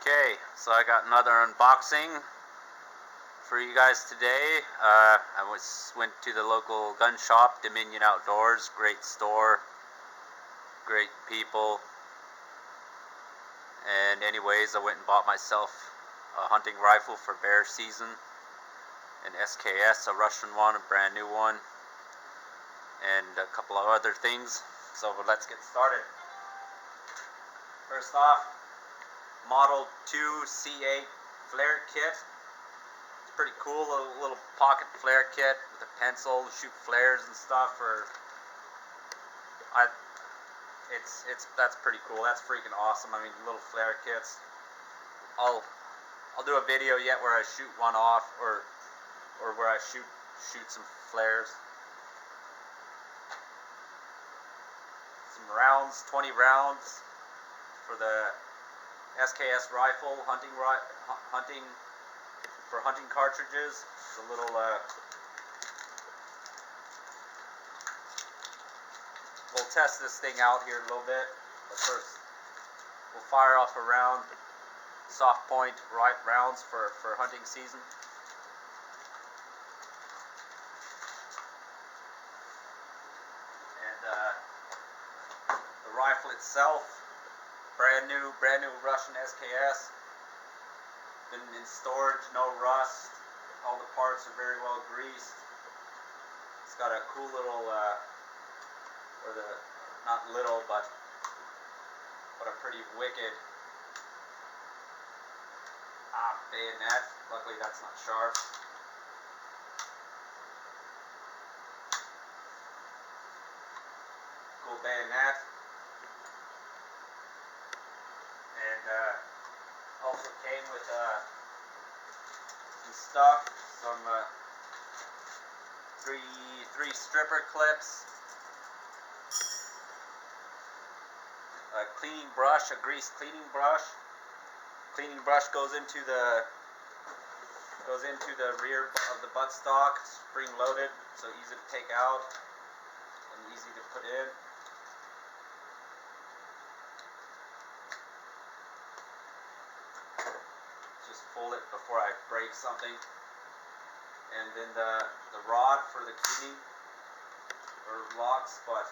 Okay, so I got another unboxing for you guys today. I went to the local gun shop, Dominion Outdoors. Great store, great people. And anyways, I went and bought myself a hunting rifle for bear season, an SKS, a Russian one, a brand new one, and a couple of other things. So let's get started. First off, Model 2 C8 flare kit. It's pretty cool, little pocket flare kit with a pencil to shoot flares and stuff. That's pretty cool. That's freaking awesome. I mean, little flare kits. I'll do a video yet where I shoot one off, or where I shoot some flares. Some rounds, 20 rounds for the SKS rifle, hunting cartridges. It's a little we'll test this thing out here a little bit, but first we'll fire off a round, soft point rounds for hunting season. And the rifle itself, brand new Russian SKS. Been in storage, no rust. All the parts are very well greased. It's got a cool little, not little, but a pretty wicked bayonet. Luckily that's not sharp. Cool bayonet. And also came with some stuff, some three stripper clips, a cleaning brush, a grease cleaning brush. Cleaning brush goes into the rear of the buttstock, spring loaded, so easy to take out and easy to put in. Just fold it before I break something. And then the rod for the cleaning, or locks, but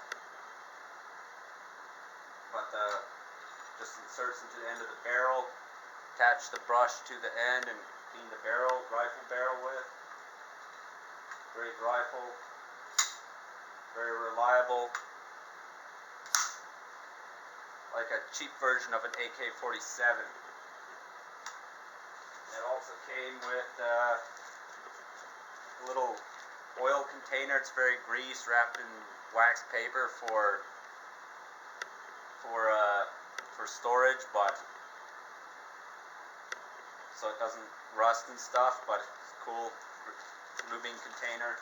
just inserts into the end of the barrel. Attach the brush to the end and clean the rifle barrel with. Great rifle, very reliable, like a cheap version of an AK-47. It also came with a little oil container. It's very greased, wrapped in wax paper for storage, but so it doesn't rust and stuff. But it's cool lubing container.